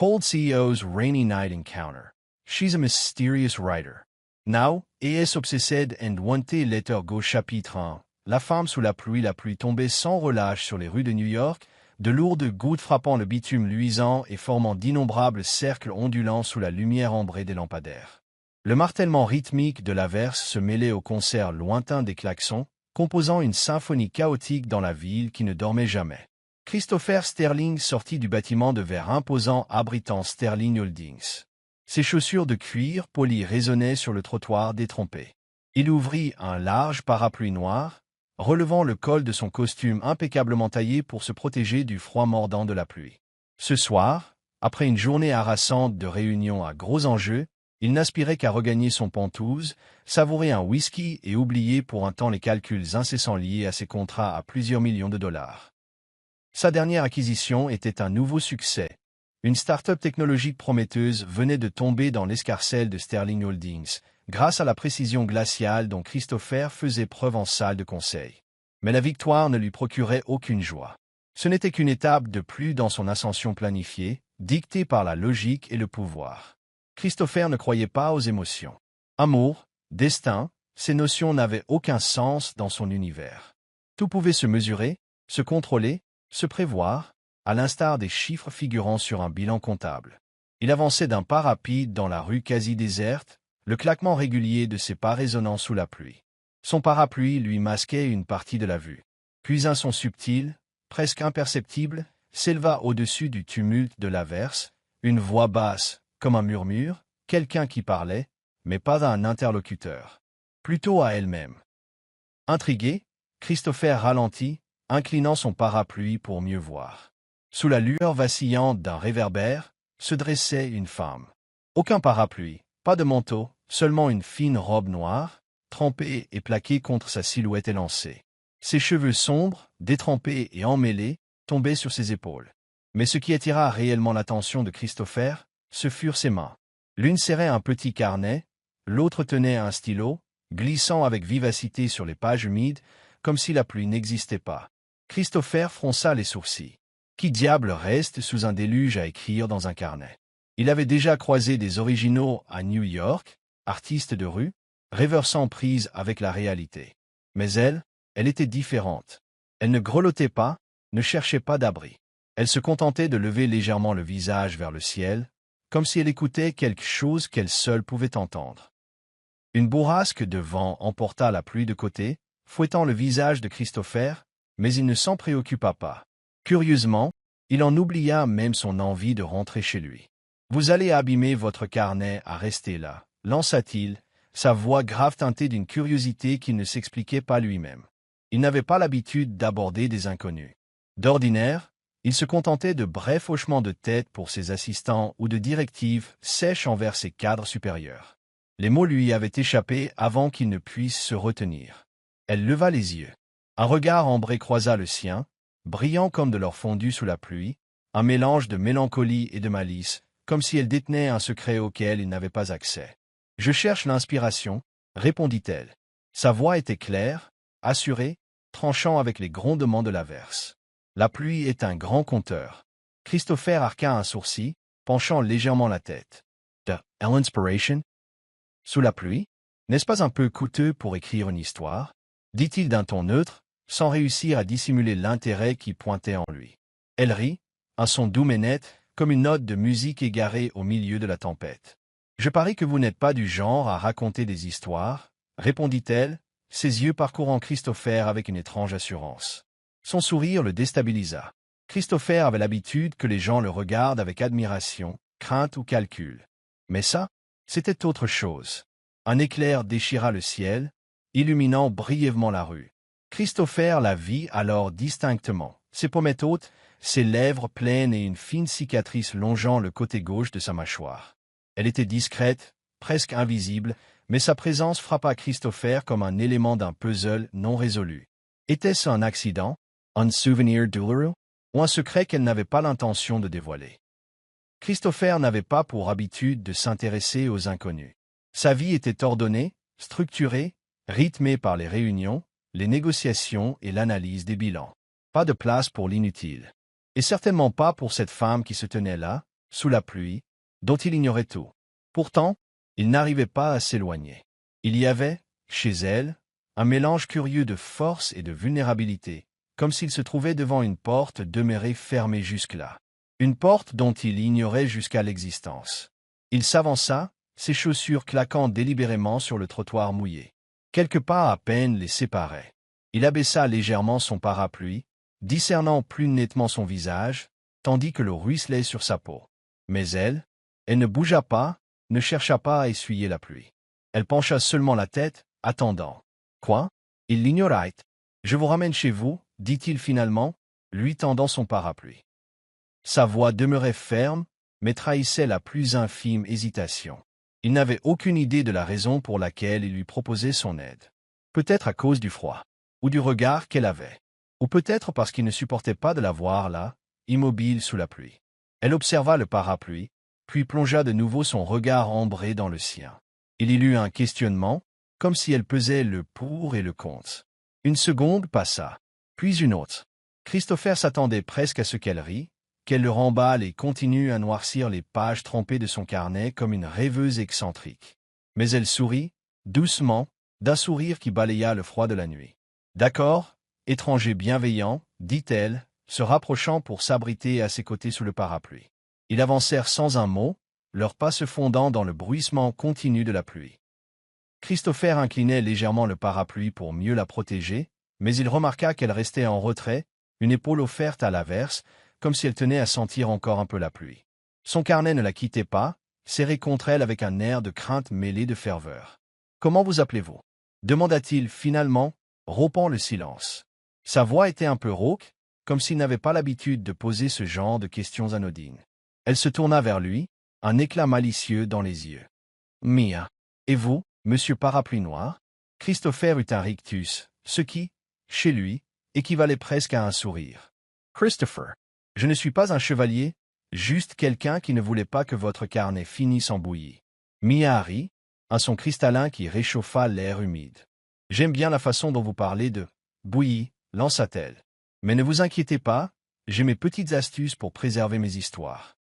Cold CEO's Rainy Night Encounter. She's a mysterious writer. Now, es obsessed and wanted letter go chapitre 1. La femme sous la pluie tombait sans relâche sur les rues de New York, de lourdes gouttes frappant le bitume luisant et formant d'innombrables cercles ondulants sous la lumière ambrée des lampadaires. Le martèlement rythmique de l'averse se mêlait au concert lointain des klaxons, composant une symphonie chaotique dans la ville qui ne dormait jamais. Christopher Sterling sortit du bâtiment de verre imposant abritant Sterling Holdings. Ses chaussures de cuir polies résonnaient sur le trottoir détrempé. Il ouvrit un large parapluie noir, relevant le col de son costume impeccablement taillé pour se protéger du froid mordant de la pluie. Ce soir, après une journée harassante de réunions à gros enjeux, il n'aspirait qu'à regagner son Pentouse, savourer un whisky et oublier pour un temps les calculs incessants liés à ses contrats à plusieurs millions de dollars. Sa dernière acquisition était un nouveau succès. Une start-up technologique prometteuse venait de tomber dans l'escarcelle de Sterling Holdings, grâce à la précision glaciale dont Christopher faisait preuve en salle de conseil. Mais la victoire ne lui procurait aucune joie. Ce n'était qu'une étape de plus dans son ascension planifiée, dictée par la logique et le pouvoir. Christopher ne croyait pas aux émotions. Amour, destin, ces notions n'avaient aucun sens dans son univers. Tout pouvait se mesurer, se contrôler, se prévoir, à l'instar des chiffres figurant sur un bilan comptable. Il avançait d'un pas rapide dans la rue quasi déserte, le claquement régulier de ses pas résonnant sous la pluie. Son parapluie lui masquait une partie de la vue. Puis un son subtil, presque imperceptible, s'éleva au-dessus du tumulte de l'averse, une voix basse, comme un murmure, quelqu'un qui parlait, mais pas à un interlocuteur. Plutôt à elle-même. Intrigué, Christopher ralentit, inclinant son parapluie pour mieux voir. Sous la lueur vacillante d'un réverbère, se dressait une femme. Aucun parapluie, pas de manteau, seulement une fine robe noire, trempée et plaquée contre sa silhouette élancée. Ses cheveux sombres, détrempés et emmêlés, tombaient sur ses épaules. Mais ce qui attira réellement l'attention de Christopher, ce furent ses mains. L'une serrait un petit carnet, l'autre tenait un stylo, glissant avec vivacité sur les pages humides, comme si la pluie n'existait pas. Christopher fronça les sourcils. Qui diable reste sous un déluge à écrire dans un carnet? Il avait déjà croisé des originaux à New York, artistes de rue, rêveurs sans prise avec la réalité. Mais elle était différente. Elle ne grelottait pas, ne cherchait pas d'abri. Elle se contentait de lever légèrement le visage vers le ciel, comme si elle écoutait quelque chose qu'elle seule pouvait entendre. Une bourrasque de vent emporta la pluie de côté, fouettant le visage de Christopher, mais il ne s'en préoccupa pas. Curieusement, il en oublia même son envie de rentrer chez lui. « Vous allez abîmer votre carnet à rester là », lança-t-il, sa voix grave teintée d'une curiosité qu'il ne s'expliquait pas lui-même. Il n'avait pas l'habitude d'aborder des inconnus. D'ordinaire, il se contentait de brefs hochements de tête pour ses assistants ou de directives sèches envers ses cadres supérieurs. Les mots lui avaient échappé avant qu'il ne puisse se retenir. Elle leva les yeux. Un regard ambré croisa le sien, brillant comme de l'or fondu sous la pluie, un mélange de mélancolie et de malice, comme si elle détenait un secret auquel il n'avait pas accès. « Je cherche l'inspiration, » répondit-elle. Sa voix était claire, assurée, tranchant avec les grondements de l'averse. La pluie est un grand conteur. Christopher arqua un sourcil, penchant légèrement la tête. « De l'inspiration ? Sous la pluie ? N'est-ce pas un peu coûteux pour écrire une histoire ?» dit-il d'un ton neutre, sans réussir à dissimuler l'intérêt qui pointait en lui. Elle rit, un son doux mais net, comme une note de musique égarée au milieu de la tempête. « Je parie que vous n'êtes pas du genre à raconter des histoires, » répondit-elle, ses yeux parcourant Christopher avec une étrange assurance. Son sourire le déstabilisa. Christopher avait l'habitude que les gens le regardent avec admiration, crainte ou calcul. Mais ça, c'était autre chose. Un éclair déchira le ciel, illuminant brièvement la rue. Christopher la vit alors distinctement, ses pommettes hautes, ses lèvres pleines et une fine cicatrice longeant le côté gauche de sa mâchoire. Elle était discrète, presque invisible, mais sa présence frappa Christopher comme un élément d'un puzzle non résolu. Était-ce un accident, un souvenir douloureux, ou un secret qu'elle n'avait pas l'intention de dévoiler? Christopher n'avait pas pour habitude de s'intéresser aux inconnus. Sa vie était ordonnée, structurée, rythmée par les réunions, les négociations et l'analyse des bilans. Pas de place pour l'inutile. Et certainement pas pour cette femme qui se tenait là, sous la pluie, dont il ignorait tout. Pourtant, il n'arrivait pas à s'éloigner. Il y avait, chez elle, un mélange curieux de force et de vulnérabilité, comme s'il se trouvait devant une porte demeurée fermée jusque-là. Une porte dont il ignorait jusqu'à l'existence. Il s'avança, ses chaussures claquant délibérément sur le trottoir mouillé. Quelques pas à peine les séparaient. Il abaissa légèrement son parapluie, discernant plus nettement son visage, tandis que l'eau ruisselait sur sa peau. Mais elle ne bougea pas, ne chercha pas à essuyer la pluie. Elle pencha seulement la tête, attendant. Quoi? Il l'ignorait. Je vous ramène chez vous, dit-il finalement, lui tendant son parapluie. Sa voix demeurait ferme, mais trahissait la plus infime hésitation. Il n'avait aucune idée de la raison pour laquelle il lui proposait son aide. Peut-être à cause du froid, ou du regard qu'elle avait, ou peut-être parce qu'il ne supportait pas de la voir là, immobile sous la pluie. Elle observa le parapluie, puis plongea de nouveau son regard ambré dans le sien. Il y eut un questionnement, comme si elle pesait le pour et le contre. Une seconde passa, puis une autre. Christopher s'attendait presque à ce qu'elle rit, qu'elle le remballe et continue à noircir les pages trempées de son carnet comme une rêveuse excentrique. Mais elle sourit, doucement, d'un sourire qui balaya le froid de la nuit. « D'accord, étranger bienveillant, dit-elle, se rapprochant pour s'abriter à ses côtés sous le parapluie. Ils avancèrent sans un mot, leurs pas se fondant dans le bruissement continu de la pluie. Christopher inclinait légèrement le parapluie pour mieux la protéger, mais il remarqua qu'elle restait en retrait, une épaule offerte à l'averse, comme si elle tenait à sentir encore un peu la pluie. Son carnet ne la quittait pas, serré contre elle avec un air de crainte mêlé de ferveur. « Comment vous appelez-vous » demanda-t-il finalement, rompant le silence. Sa voix était un peu rauque, comme s'il n'avait pas l'habitude de poser ce genre de questions anodines. Elle se tourna vers lui, un éclat malicieux dans les yeux. « Mia. Et vous, monsieur Parapluie Noir » Christopher eut un rictus, ce qui, chez lui, équivalait presque à un sourire. « Christopher. Je ne suis pas un chevalier, juste quelqu'un qui ne voulait pas que votre carnet finisse en bouillie. » Mia rit, un son cristallin qui réchauffa l'air humide. « J'aime bien la façon dont vous parlez de bouillie, lança-t-elle. Mais ne vous inquiétez pas, j'ai mes petites astuces pour préserver mes histoires. »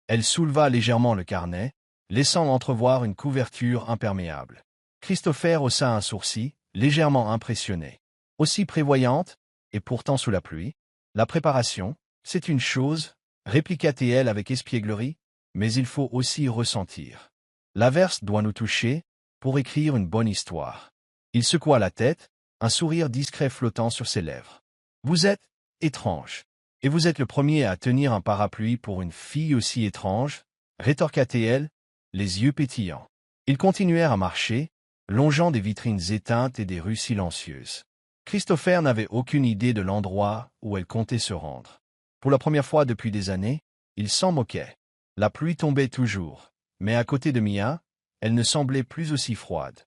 Elle souleva légèrement le carnet, laissant entrevoir une couverture imperméable. Christopher haussa un sourcil, légèrement impressionné. Aussi prévoyante, et pourtant sous la pluie. La préparation, c'est une chose, répliqua-t-elle avec espièglerie, mais il faut aussi ressentir. L'averse doit nous toucher, pour écrire une bonne histoire. Il secoua la tête, un sourire discret flottant sur ses lèvres. Vous êtes étrange. Et vous êtes le premier à tenir un parapluie pour une fille aussi étrange, rétorqua-t-elle, les yeux pétillants. Ils continuèrent à marcher, longeant des vitrines éteintes et des rues silencieuses. Christopher n'avait aucune idée de l'endroit où elle comptait se rendre. Pour la première fois depuis des années, il s'en moquait. La pluie tombait toujours, mais à côté de Mia, elle ne semblait plus aussi froide.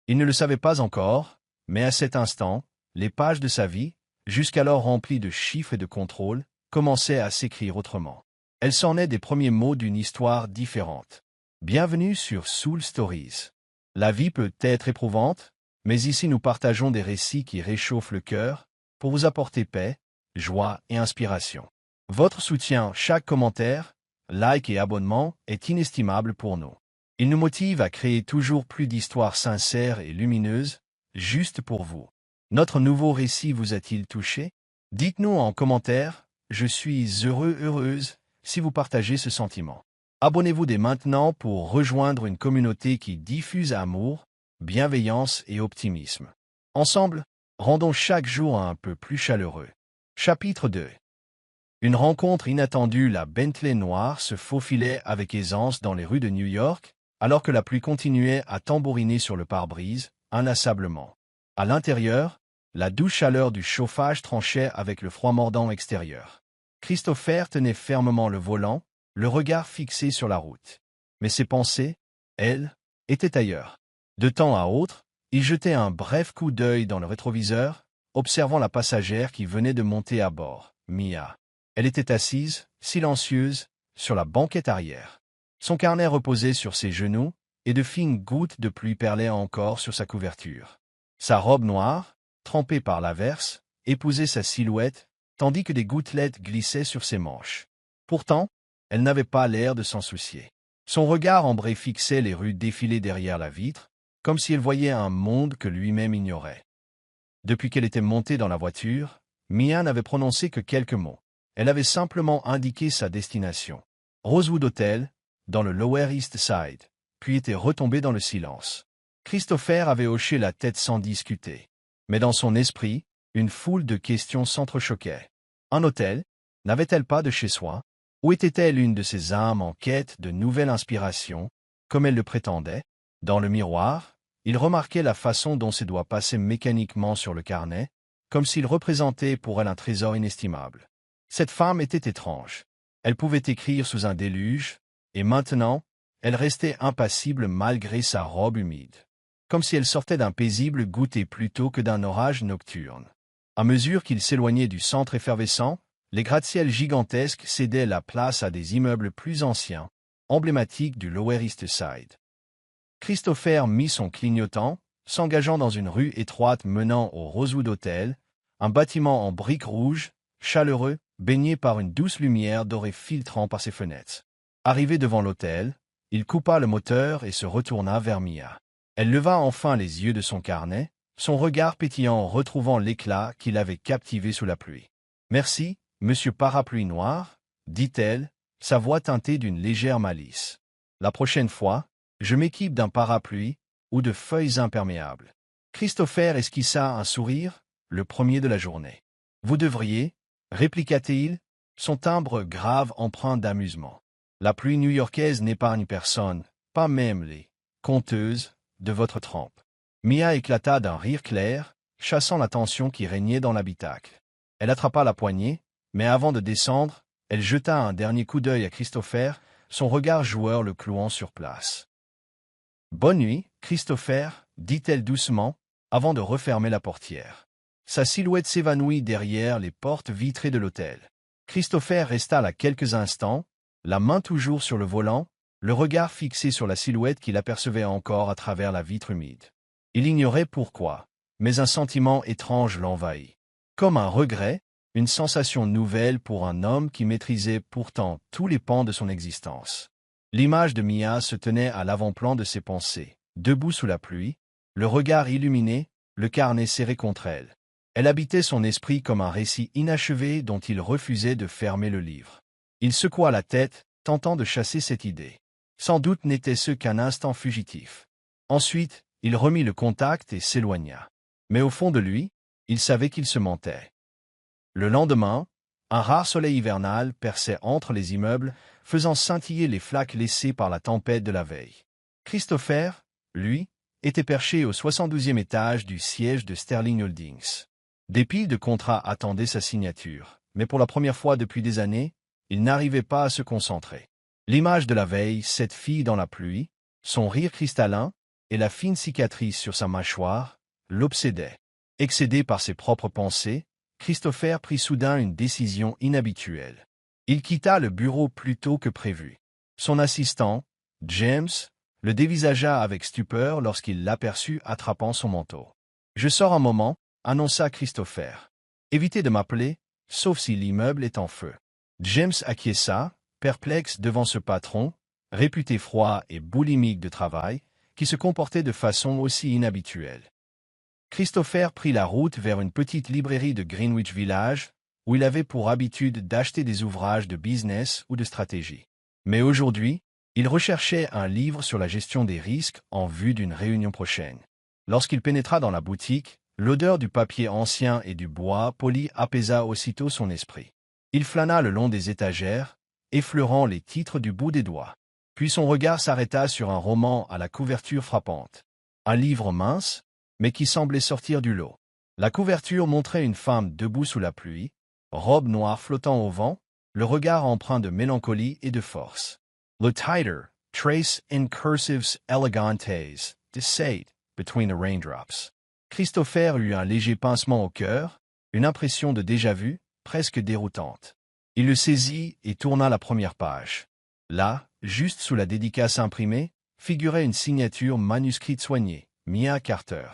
Il ne le savait pas encore, mais à cet instant, les pages de sa vie, jusqu'alors remplies de chiffres et de contrôles, commençaient à s'écrire autrement. Elle s'en est des premiers mots d'une histoire différente. Bienvenue sur Soul Stories. La vie peut être éprouvante, mais ici nous partageons des récits qui réchauffent le cœur, pour vous apporter paix, joie et inspiration. Votre soutien, chaque commentaire, like et abonnement est inestimable pour nous. Il nous motive à créer toujours plus d'histoires sincères et lumineuses, juste pour vous. Notre nouveau récit vous a-t-il touché? Dites-nous en commentaire, je suis heureuse, si vous partagez ce sentiment. Abonnez-vous dès maintenant pour rejoindre une communauté qui diffuse amour, bienveillance et optimisme. Ensemble, rendons chaque jour un peu plus chaleureux. Chapitre 2. Une rencontre inattendue. La Bentley noire se faufilait avec aisance dans les rues de New York, alors que la pluie continuait à tambouriner sur le pare-brise, inlassablement. À l'intérieur, la douce chaleur du chauffage tranchait avec le froid mordant extérieur. Christopher tenait fermement le volant, le regard fixé sur la route. Mais ses pensées, elles, étaient ailleurs. De temps à autre, il jetait un bref coup d'œil dans le rétroviseur, observant la passagère qui venait de monter à bord, Mia. Elle était assise, silencieuse, sur la banquette arrière. Son carnet reposait sur ses genoux, et de fines gouttes de pluie perlaient encore sur sa couverture. Sa robe noire, trempée par l'averse, épousait sa silhouette, tandis que des gouttelettes glissaient sur ses manches. Pourtant, elle n'avait pas l'air de s'en soucier. Son regard ambré fixait les rues défilées derrière la vitre, comme si elle voyait un monde que lui-même ignorait. Depuis qu'elle était montée dans la voiture, Mia n'avait prononcé que quelques mots. Elle avait simplement indiqué sa destination. Rosewood Hotel, dans le Lower East Side, puis était retombée dans le silence. Christopher avait hoché la tête sans discuter. Mais dans son esprit, une foule de questions s'entrechoquaient. Un hôtel? N'avait-elle pas de chez soi? Ou était-elle une de ces âmes en quête de nouvelles inspirations, comme elle le prétendait? Dans le miroir, il remarquait la façon dont ses doigts passaient mécaniquement sur le carnet, comme s'il représentait pour elle un trésor inestimable. Cette femme était étrange. Elle pouvait écrire sous un déluge, et maintenant, elle restait impassible malgré sa robe humide, comme si elle sortait d'un paisible goûter plutôt que d'un orage nocturne. À mesure qu'il s'éloignait du centre effervescent, les gratte-ciels gigantesques cédaient la place à des immeubles plus anciens, emblématiques du Lower East Side. Christopher mit son clignotant, s'engageant dans une rue étroite menant au Rosewood Hotel, un bâtiment en briques rouges, chaleureux, baigné par une douce lumière dorée filtrant par ses fenêtres. Arrivé devant l'hôtel, il coupa le moteur et se retourna vers Mia. Elle leva enfin les yeux de son carnet, son regard pétillant retrouvant l'éclat qui l'avait captivé sous la pluie. « Merci, monsieur Parapluie Noir, » dit-elle, sa voix teintée d'une légère malice. « La prochaine fois, je m'équipe d'un parapluie ou de feuilles imperméables. » Christopher esquissa un sourire, le premier de la journée. « Vous devriez, » répliqua-t-il, son timbre grave empreint d'amusement. La pluie new-yorkaise n'épargne personne, pas même les conteuses de votre trempe. Mia éclata d'un rire clair, chassant la tension qui régnait dans l'habitacle. Elle attrapa la poignée, mais avant de descendre, elle jeta un dernier coup d'œil à Christopher, son regard joueur le clouant sur place. « Bonne nuit, Christopher, » dit-elle doucement, avant de refermer la portière. Sa silhouette s'évanouit derrière les portes vitrées de l'hôtel. Christopher resta là quelques instants, la main toujours sur le volant, le regard fixé sur la silhouette qu'il apercevait encore à travers la vitre humide. Il ignorait pourquoi, mais un sentiment étrange l'envahit. Comme un regret, une sensation nouvelle pour un homme qui maîtrisait pourtant tous les pans de son existence. L'image de Mia se tenait à l'avant-plan de ses pensées, debout sous la pluie, le regard illuminé, le carnet serré contre elle. Elle habitait son esprit comme un récit inachevé dont il refusait de fermer le livre. Il secoua la tête, tentant de chasser cette idée. Sans doute n'était-ce qu'un instant fugitif. Ensuite, il remit le contact et s'éloigna. Mais au fond de lui, il savait qu'il se mentait. Le lendemain, un rare soleil hivernal perçait entre les immeubles, faisant scintiller les flaques laissées par la tempête de la veille. Christopher, lui, était perché au 72e étage du siège de Sterling Holdings. Des piles de contrats attendaient sa signature, mais pour la première fois depuis des années, il n'arrivait pas à se concentrer. L'image de la veille, cette fille dans la pluie, son rire cristallin et la fine cicatrice sur sa mâchoire, l'obsédaient. Excédé par ses propres pensées, Christopher prit soudain une décision inhabituelle. Il quitta le bureau plus tôt que prévu. Son assistant, James, le dévisagea avec stupeur lorsqu'il l'aperçut attrapant son manteau. « Je sors un moment, » annonça Christopher. « Évitez de m'appeler, sauf si l'immeuble est en feu. » James acquiesça, perplexe devant ce patron, réputé froid et boulimique de travail, qui se comportait de façon aussi inhabituelle. Christopher prit la route vers une petite librairie de Greenwich Village, où il avait pour habitude d'acheter des ouvrages de business ou de stratégie. Mais aujourd'hui, il recherchait un livre sur la gestion des risques en vue d'une réunion prochaine. Lorsqu'il pénétra dans la boutique, l'odeur du papier ancien et du bois poli apaisa aussitôt son esprit. Il flâna le long des étagères, effleurant les titres du bout des doigts. Puis son regard s'arrêta sur un roman à la couverture frappante. Un livre mince, mais qui semblait sortir du lot. La couverture montrait une femme debout sous la pluie, robe noire flottant au vent, le regard empreint de mélancolie et de force. Le titre, Trace in cursives elegantes, decide, between the raindrops. Christopher eut un léger pincement au cœur, une impression de déjà-vu, presque déroutante. Il le saisit et tourna la première page. Là, juste sous la dédicace imprimée, figurait une signature manuscrite soignée, Mia Carter.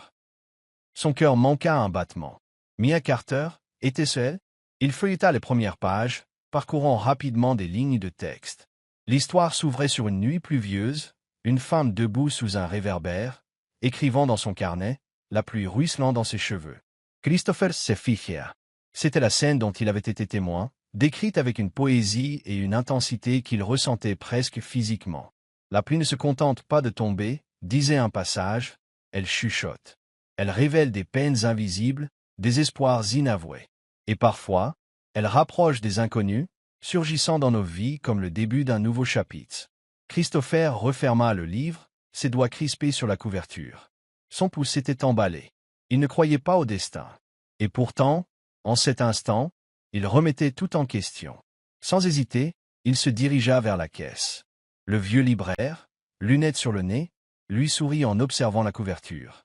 Son cœur manqua un battement. Mia Carter, était-ce elle? Il feuilleta les premières pages, parcourant rapidement des lignes de texte. L'histoire s'ouvrait sur une nuit pluvieuse, une femme debout sous un réverbère, écrivant dans son carnet, la pluie ruisselant dans ses cheveux. Christopher se figea. C'était la scène dont il avait été témoin, décrite avec une poésie et une intensité qu'il ressentait presque physiquement. La pluie ne se contente pas de tomber, disait un passage, elle chuchote. Elle révèle des peines invisibles, des espoirs inavoués. Et parfois, elle rapproche des inconnus, surgissant dans nos vies comme le début d'un nouveau chapitre. Christopher referma le livre, ses doigts crispés sur la couverture. Son pouce s'était emballé. Il ne croyait pas au destin. Et pourtant, en cet instant, il remettait tout en question. Sans hésiter, il se dirigea vers la caisse. Le vieux libraire, lunettes sur le nez, lui sourit en observant la couverture.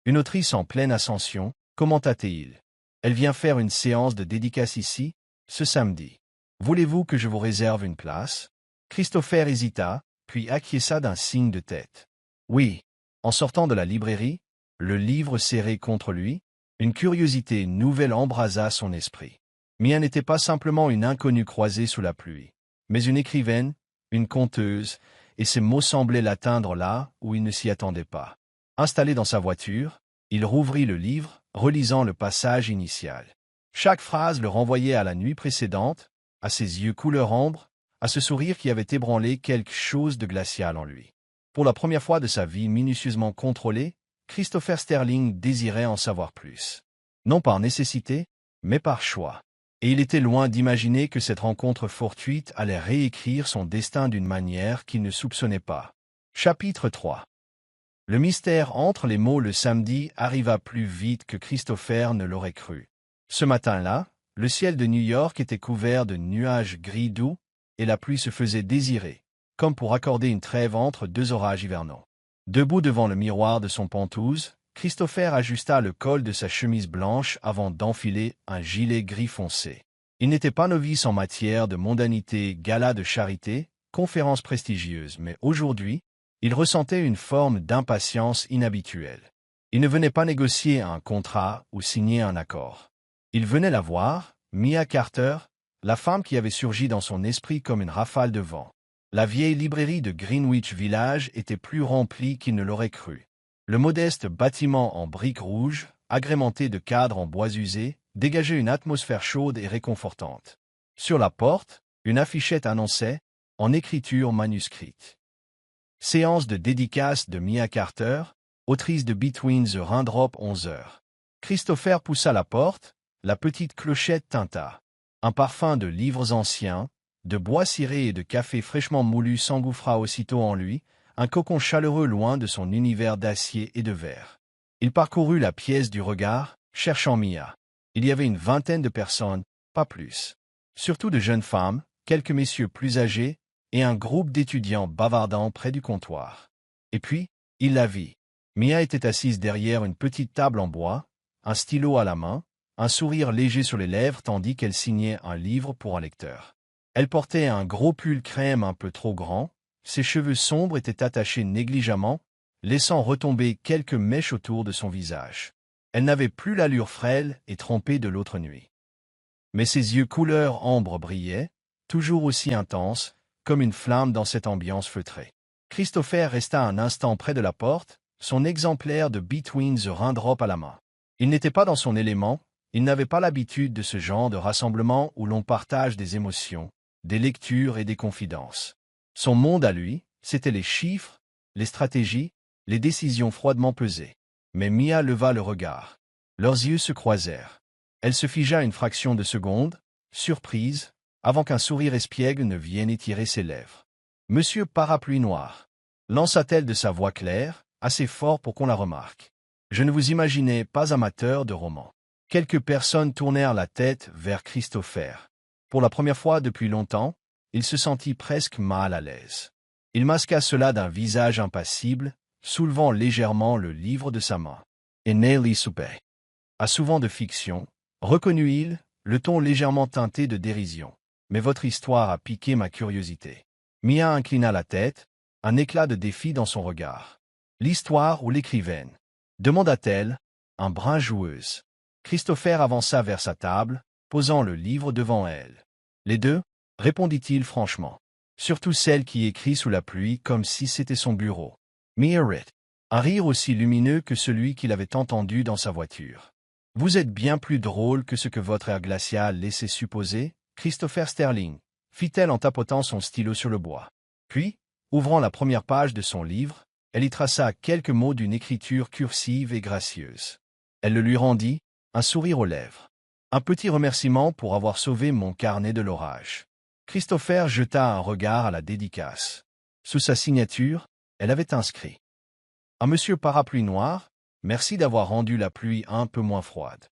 Une autrice en pleine ascension, commenta-t-il. Elle vient faire une séance de dédicace ici, ce samedi. Voulez-vous que je vous réserve une place? Christopher hésita, puis acquiesça d'un signe de tête. Oui. En sortant de la librairie, le livre serré contre lui, une curiosité nouvelle embrasa son esprit. Mia n'était pas simplement une inconnue croisée sous la pluie, mais une écrivaine, une conteuse, et ses mots semblaient l'atteindre là où il ne s'y attendait pas. Installé dans sa voiture, il rouvrit le livre, relisant le passage initial. Chaque phrase le renvoyait à la nuit précédente, à ses yeux couleur ambre, à ce sourire qui avait ébranlé quelque chose de glacial en lui. Pour la première fois de sa vie minutieusement contrôlée, Christopher Sterling désirait en savoir plus. Non par nécessité, mais par choix. Et il était loin d'imaginer que cette rencontre fortuite allait réécrire son destin d'une manière qu'il ne soupçonnait pas. Chapitre 3. Le mystère entre les mots le samedi arriva plus vite que Christopher ne l'aurait cru. Ce matin-là, le ciel de New York était couvert de nuages gris doux, et la pluie se faisait désirer, comme pour accorder une trêve entre deux orages hivernaux. Debout devant le miroir de son pantouse, Christopher ajusta le col de sa chemise blanche avant d'enfiler un gilet gris foncé. Il n'était pas novice en matière de mondanité, gala de charité, conférences prestigieuses, mais aujourd'hui, il ressentait une forme d'impatience inhabituelle. Il ne venait pas négocier un contrat ou signer un accord. Il venait la voir, Mia Carter, la femme qui avait surgi dans son esprit comme une rafale de vent. La vieille librairie de Greenwich Village était plus remplie qu'il ne l'aurait cru. Le modeste bâtiment en briques rouges, agrémenté de cadres en bois usé, dégageait une atmosphère chaude et réconfortante. Sur la porte, une affichette annonçait, en écriture manuscrite. Séance de dédicace de Mia Carter, autrice de Between the Raindrops 11h. Christopher poussa la porte, la petite clochette tinta. Un parfum de livres anciens, de bois ciré et de café fraîchement moulu s'engouffra aussitôt en lui, un cocon chaleureux loin de son univers d'acier et de verre. Il parcourut la pièce du regard, cherchant Mia. Il y avait une vingtaine de personnes, pas plus. Surtout de jeunes femmes, quelques messieurs plus âgés, et un groupe d'étudiants bavardant près du comptoir. Et puis, il la vit. Mia était assise derrière une petite table en bois, un stylo à la main, un sourire léger sur les lèvres tandis qu'elle signait un livre pour un lecteur. Elle portait un gros pull crème un peu trop grand, ses cheveux sombres étaient attachés négligemment, laissant retomber quelques mèches autour de son visage. Elle n'avait plus l'allure frêle et trempée de l'autre nuit. Mais ses yeux couleur ambre brillaient, toujours aussi intenses, comme une flamme dans cette ambiance feutrée. Christopher resta un instant près de la porte, son exemplaire de Between the Raindrops à la main. Il n'était pas dans son élément, il n'avait pas l'habitude de ce genre de rassemblement où l'on partage des émotions, des lectures et des confidences. Son monde à lui, c'étaient les chiffres, les stratégies, les décisions froidement pesées. Mais Mia leva le regard. Leurs yeux se croisèrent. Elle se figea une fraction de seconde, surprise, avant qu'un sourire espiègle ne vienne étirer ses lèvres. « Monsieur Parapluie Noir », lança-t-elle de sa voix claire, assez fort pour qu'on la remarque. « Je ne vous imaginais pas amateur de romans. » Quelques personnes tournèrent la tête vers Christopher. Pour la première fois depuis longtemps, il se sentit presque mal à l'aise. Il masqua cela d'un visage impassible, soulevant légèrement le livre de sa main. « Et Nelly Soupey. » A souvent de fiction, reconnut-il, le ton légèrement teinté de dérision. « Mais votre histoire a piqué ma curiosité. » Mia inclina la tête, un éclat de défi dans son regard. « L'histoire ou l'écrivaine ?» demanda-t-elle, un brin joueuse. Christopher avança vers sa table, posant le livre devant elle. « Les deux » répondit-il franchement. surtout celle qui écrit sous la pluie comme si c'était son bureau. Mia rit. Un rire aussi lumineux que celui qu'il avait entendu dans sa voiture. Vous êtes bien plus drôle que ce que votre air glacial laissait supposer, Christopher Sterling, fit-elle en tapotant son stylo sur le bois. Puis, ouvrant la première page de son livre, elle y traça quelques mots d'une écriture cursive et gracieuse. Elle le lui rendit, un sourire aux lèvres. Un petit remerciement pour avoir sauvé mon carnet de l'orage. Christopher jeta un regard à la dédicace. Sous sa signature, elle avait inscrit: à Monsieur Parapluie Noir, merci d'avoir rendu la pluie un peu moins froide.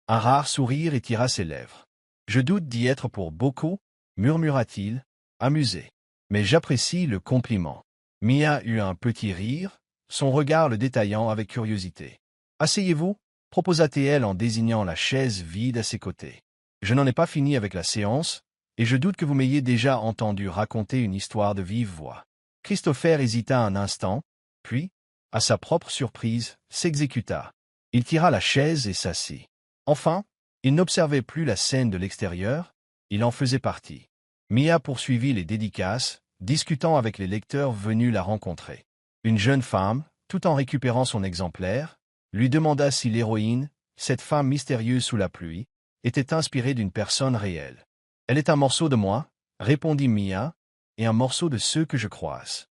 Un rare sourire étira ses lèvres. Je doute d'y être pour beaucoup, murmura-t-il, amusé. Mais j'apprécie le compliment. Mia eut un petit rire, son regard le détaillant avec curiosité. Asseyez-vous, proposa-t-elle en désignant la chaise vide à ses côtés. Je n'en ai pas fini avec la séance, et je doute que vous m'ayez déjà entendu raconter une histoire de vive voix. Christopher hésita un instant, puis, à sa propre surprise, s'exécuta. Il tira la chaise et s'assit. Enfin, il n'observait plus la scène de l'extérieur, il en faisait partie. Mia poursuivit les dédicaces, discutant avec les lecteurs venus la rencontrer. Une jeune femme, tout en récupérant son exemplaire, lui demanda si l'héroïne, cette femme mystérieuse sous la pluie, était inspirée d'une personne réelle. Elle est un morceau de moi, répondit Mia, et un morceau de ceux que je croise.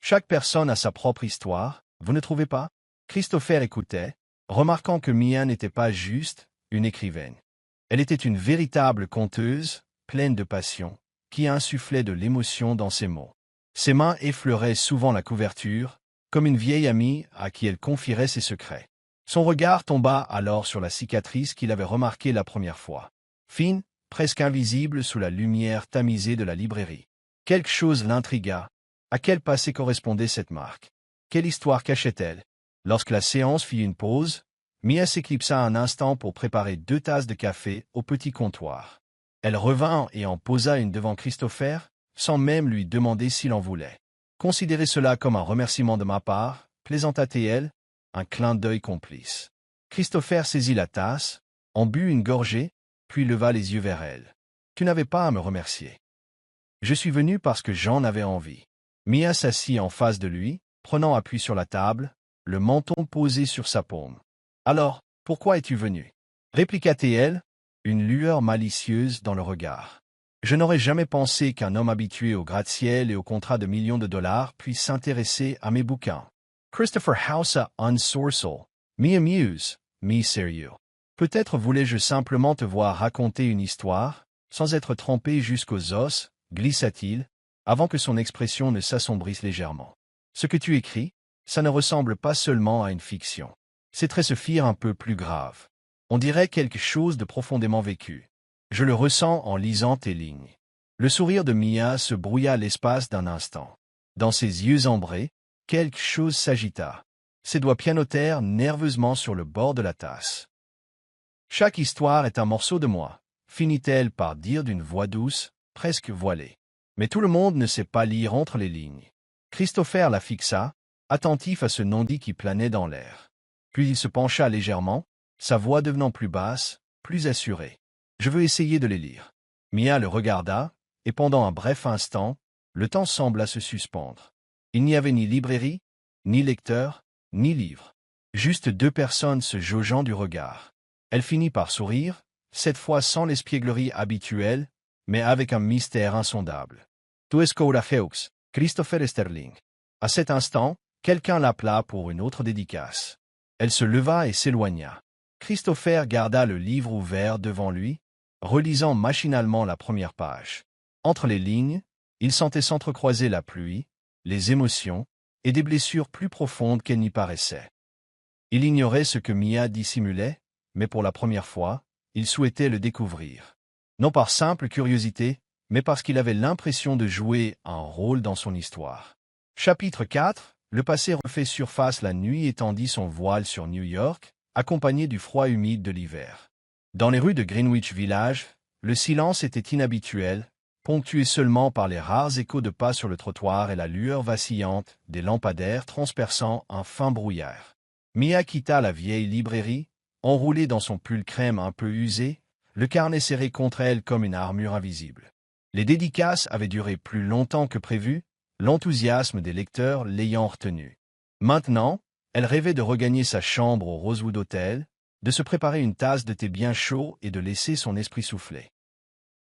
Chaque personne a sa propre histoire, vous ne trouvez pas? Christopher écoutait, remarquant que Mia n'était pas juste une écrivaine. Elle était une véritable conteuse, pleine de passion, qui insufflait de l'émotion dans ses mots. Ses mains effleuraient souvent la couverture, comme une vieille amie à qui elle confierait ses secrets. Son regard tomba alors sur la cicatrice qu'il avait remarquée la première fois. Fine, presque invisible sous la lumière tamisée de la librairie. Quelque chose l'intrigua. À quel passé correspondait cette marque? Quelle histoire cachait-elle? Lorsque la séance fit une pause, Mia s'éclipsa un instant pour préparer 2 tasses de café au petit comptoir. Elle revint et en posa une devant Christopher, sans même lui demander s'il en voulait. Considérez cela comme un remerciement de ma part, plaisanta-t-elle, un clin d'œil complice. Christopher saisit la tasse, en but une gorgée, puis leva les yeux vers elle. Tu n'avais pas à me remercier. Je suis venu parce que j'en avais envie. Mia s'assit en face de lui, prenant appui sur la table, le menton posé sur sa paume. Alors, pourquoi es-tu venu? Répliqua-t-elle, une lueur malicieuse dans le regard. Je n'aurais jamais pensé qu'un homme habitué au gratte-ciel et au contrat de millions de dollars puisse s'intéresser à mes bouquins. Christopher haussa un sourcil. Me amuse, me sérieux. Peut-être voulais-je simplement te voir raconter une histoire, sans être trempé jusqu'aux os, glissa-t-il, avant que son expression ne s'assombrisse légèrement. Ce que tu écris, ça ne ressemble pas seulement à une fiction. Ces traits se firent un peu plus graves. On dirait quelque chose de profondément vécu. Je le ressens en lisant tes lignes. Le sourire de Mia se brouilla l'espace d'un instant. Dans ses yeux ambrés, quelque chose s'agita. Ses doigts pianotèrent nerveusement sur le bord de la tasse. Chaque histoire est un morceau de moi, finit-elle par dire d'une voix douce, presque voilée. Mais tout le monde ne sait pas lire entre les lignes. Christopher la fixa, attentif à ce non-dit qui planait dans l'air. Puis il se pencha légèrement, sa voix devenant plus basse, plus assurée. Je veux essayer de les lire. Mia le regarda, et pendant un bref instant, le temps sembla se suspendre. Il n'y avait ni librairie, ni lecteur, ni livre. Juste 2 personnes se jaugeant du regard. Elle finit par sourire, cette fois sans l'espièglerie habituelle, mais avec un mystère insondable. Tu es Courageux, Christopher Sterling. À cet instant, quelqu'un l'appela pour une autre dédicace. Elle se leva et s'éloigna. Christopher garda le livre ouvert devant lui, relisant machinalement la première page. Entre les lignes, il sentait s'entrecroiser la pluie, les émotions, et des blessures plus profondes qu'elles n'y paraissaient. Il ignorait ce que Mia dissimulait, mais pour la première fois, il souhaitait le découvrir. Non par simple curiosité, mais parce qu'il avait l'impression de jouer un rôle dans son histoire. Chapitre 4. Le passé refait surface la nuit et tendit son voile sur New York, accompagné du froid humide de l'hiver. Dans les rues de Greenwich Village, le silence était inhabituel, ponctué seulement par les rares échos de pas sur le trottoir et la lueur vacillante des lampadaires transperçant un fin brouillard. Mia quitta la vieille librairie, enroulée dans son pull crème un peu usé, le carnet serré contre elle comme une armure invisible. Les dédicaces avaient duré plus longtemps que prévu, l'enthousiasme des lecteurs l'ayant retenu. Maintenant, elle rêvait de regagner sa chambre au Rosewood Hotel, de se préparer une tasse de thé bien chaud et de laisser son esprit souffler.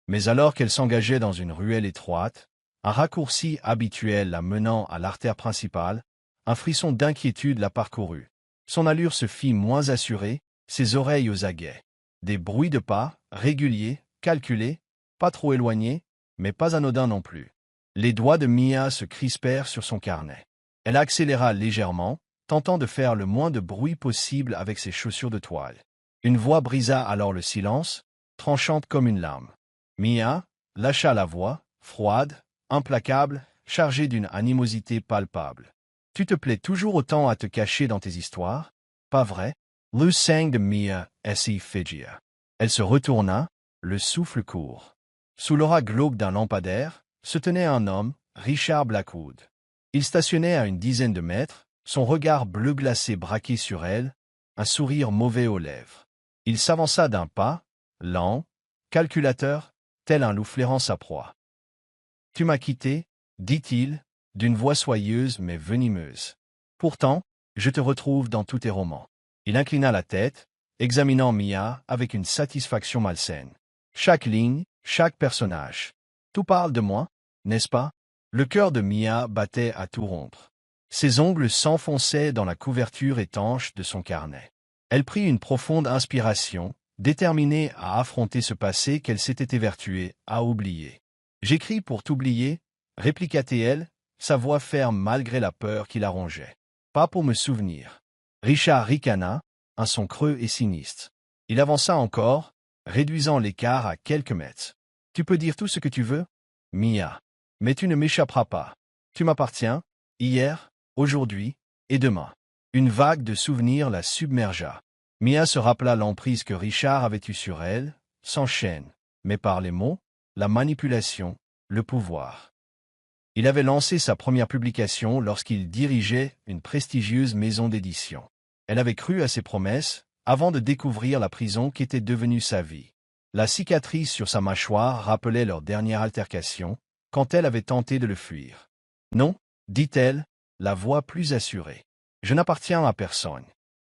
Mais alors qu'elle s'engageait dans une ruelle étroite, un raccourci habituel la menant à l'artère principale, un frisson d'inquiétude la parcourut. Son allure se fit moins assurée, ses oreilles aux aguets. Des bruits de pas, réguliers, calculés, pas trop éloignés, mais pas anodins non plus. Les doigts de Mia se crispèrent sur son carnet. Elle accéléra légèrement, tentant de faire le moins de bruit possible avec ses chaussures de toile. Une voix brisa alors le silence, tranchante comme une lame. Mia lâcha la voix, froide, implacable, chargée d'une animosité palpable. « Tu te plais toujours autant à te cacher dans tes histoires, pas vrai ?» Le sang de Mia s'y figia. Elle se retourna, le souffle court. Sous l'aura glauque d'un lampadaire, se tenait un homme, Richard Blackwood. Il stationnait à une dizaine de mètres, son regard bleu glacé braqué sur elle, un sourire mauvais aux lèvres. Il s'avança d'un pas, lent, calculateur, tel un loup flairant sa proie. « Tu m'as quitté, dit-il, d'une voix soyeuse mais venimeuse. Pourtant, je te retrouve dans tous tes romans. » Il inclina la tête, examinant Mia avec une satisfaction malsaine. Chaque ligne, chaque personnage. Tout parle de moi, n'est-ce pas? Le cœur de Mia battait à tout rompre. Ses ongles s'enfonçaient dans la couverture étanche de son carnet. Elle prit une profonde inspiration, déterminée à affronter ce passé qu'elle s'était évertuée à oublier. « J'écris pour t'oublier, répliqua-t-elle, sa voix ferme malgré la peur qui la rongeait. Pas pour me souvenir. Richard ricana, un son creux et sinistre. Il avança encore, réduisant l'écart à quelques mètres. « Tu peux dire tout ce que tu veux, Mia, mais tu ne m'échapperas pas. Tu m'appartiens, hier, aujourd'hui et demain. » Une vague de souvenirs la submergea. Mia se rappela l'emprise que Richard avait eue sur elle, sans chaîne, mais par les mots, la manipulation, le pouvoir. Il avait lancé sa première publication lorsqu'il dirigeait une prestigieuse maison d'édition. Elle avait cru à ses promesses, avant de découvrir la prison qu'était devenue sa vie. La cicatrice sur sa mâchoire rappelait leur dernière altercation, quand elle avait tenté de le fuir. « Non, dit-elle, la voix plus assurée. Je n'appartiens à personne.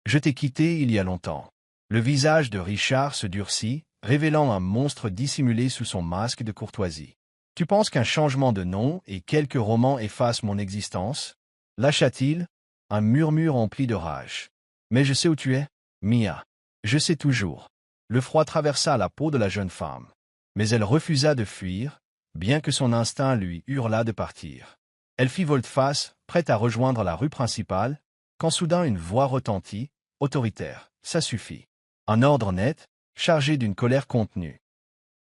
Je t'ai quitté il y a longtemps. » Le visage de Richard se durcit, révélant un monstre dissimulé sous son masque de courtoisie. « Tu penses qu'un changement de nom et quelques romans effacent mon existence ?» lâcha-t-il, un murmure empli de rage. « Mais je sais où tu es, Mia. Je sais toujours. » Le froid traversa la peau de la jeune femme. Mais elle refusa de fuir, bien que son instinct lui hurlât de partir. Elle fit volte-face, prête à rejoindre la rue principale, quand soudain une voix retentit, autoritaire. « Ça suffit. » Un ordre net, chargé d'une colère contenue.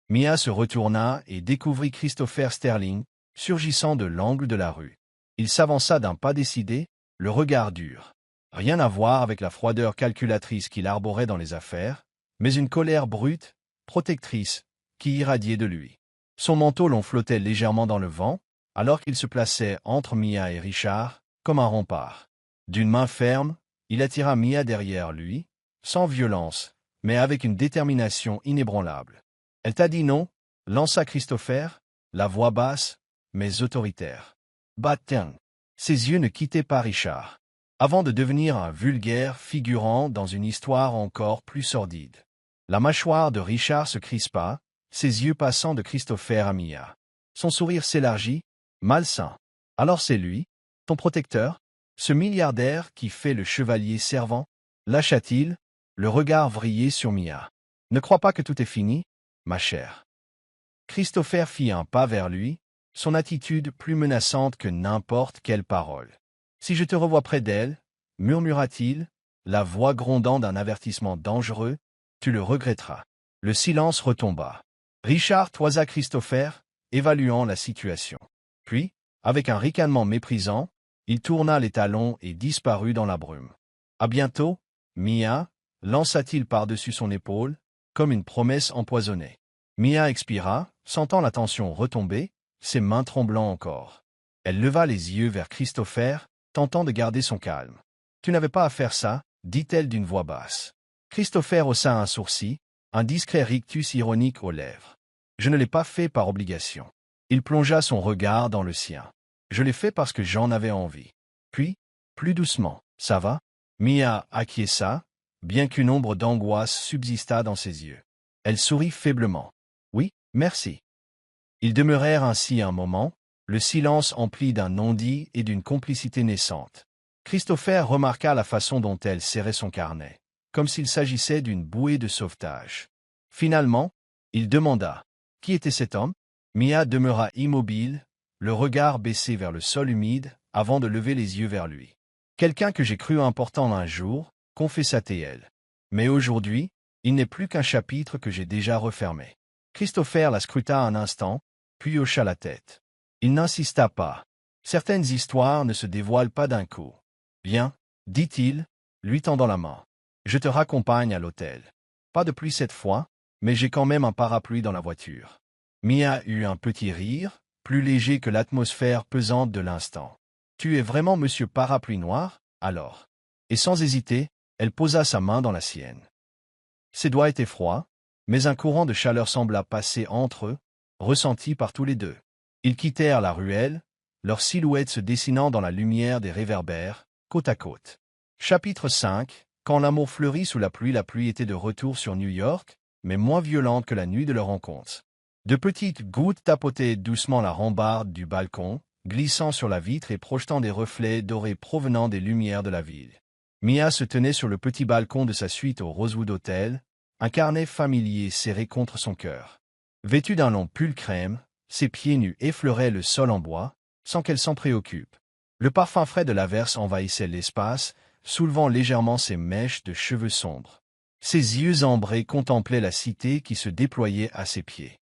Mia se retourna et découvrit Christopher Sterling, surgissant de l'angle de la rue. Il s'avança d'un pas décidé, le regard dur. Rien à voir avec la froideur calculatrice qu'il arborait dans les affaires, mais une colère brute, protectrice, qui irradiait de lui. Son manteau long flottait légèrement dans le vent, alors qu'il se plaçait entre Mia et Richard, comme un rempart. D'une main ferme, il attira Mia derrière lui, sans violence, mais avec une détermination inébranlable. « Elle t'a dit non ?» lança Christopher, la voix basse, mais autoritaire. « Bah-tiens !» Ses yeux ne quittaient pas Richard, avant de devenir un vulgaire figurant dans une histoire encore plus sordide. La mâchoire de Richard se crispa, ses yeux passant de Christopher à Mia. Son sourire s'élargit, malsain. « Alors c'est lui, ton protecteur, ce milliardaire qui fait le chevalier servant ?» lâcha-t-il, le regard vrillé sur Mia. « Ne crois pas que tout est fini, ma chère. » Christopher fit un pas vers lui, son attitude plus menaçante que n'importe quelle parole. « Si je te revois près d'elle, » murmura-t-il, la voix grondant d'un avertissement dangereux, « tu le regretteras. » Le silence retomba. Richard toisa Christopher, évaluant la situation. Puis, avec un ricanement méprisant, il tourna les talons et disparut dans la brume. « À bientôt, Mia » lança-t-il par-dessus son épaule, comme une promesse empoisonnée. Mia expira, sentant la tension retomber, ses mains tremblant encore. Elle leva les yeux vers Christopher, tentant de garder son calme. « Tu n'avais pas à faire ça, » dit-elle d'une voix basse. Christopher haussa un sourcil, un discret rictus ironique aux lèvres. « Je ne l'ai pas fait par obligation. Il plongea son regard dans le sien. Je l'ai fait parce que j'en avais envie. Puis, plus doucement, ça va? Mia acquiesça, bien qu'une ombre d'angoisse subsistât dans ses yeux. Elle sourit faiblement. Oui, merci. Ils demeurèrent ainsi un moment, le silence empli d'un non-dit et d'une complicité naissante. Christopher remarqua la façon dont elle serrait son carnet, comme s'il s'agissait d'une bouée de sauvetage. Finalement, il demanda « Qui était cet homme ?» Mia demeura immobile, le regard baissé vers le sol humide, avant de lever les yeux vers lui. « Quelqu'un que j'ai cru important un jour, » confessa-t-elle. « Mais aujourd'hui, il n'est plus qu'un chapitre que j'ai déjà refermé. » Christopher la scruta un instant, puis hocha la tête. Il n'insista pas. Certaines histoires ne se dévoilent pas d'un coup. « Bien, » dit-il, lui tendant la main. « Je te raccompagne à l'hôtel. Pas de pluie cette fois, mais j'ai quand même un parapluie dans la voiture. » Mia eut un petit rire, plus léger que l'atmosphère pesante de l'instant. « Tu es vraiment Monsieur Parapluie Noir, alors ?» Et sans hésiter, elle posa sa main dans la sienne. Ses doigts étaient froids, mais un courant de chaleur sembla passer entre eux, ressenti par tous les deux. Ils quittèrent la ruelle, leurs silhouettes se dessinant dans la lumière des réverbères, côte à côte. Chapitre 5. Quand l'amour fleurit sous la pluie était de retour sur New York, mais moins violente que la nuit de leur rencontre. De petites gouttes tapotaient doucement la rambarde du balcon, glissant sur la vitre et projetant des reflets dorés provenant des lumières de la ville. Mia se tenait sur le petit balcon de sa suite au Rosewood Hotel, un carnet familier serré contre son cœur. Vêtue d'un long pull crème, ses pieds nus effleuraient le sol en bois, sans qu'elle s'en préoccupe. Le parfum frais de l'averse envahissait l'espace, soulevant légèrement ses mèches de cheveux sombres. Ses yeux ambrés contemplaient la cité qui se déployait à ses pieds.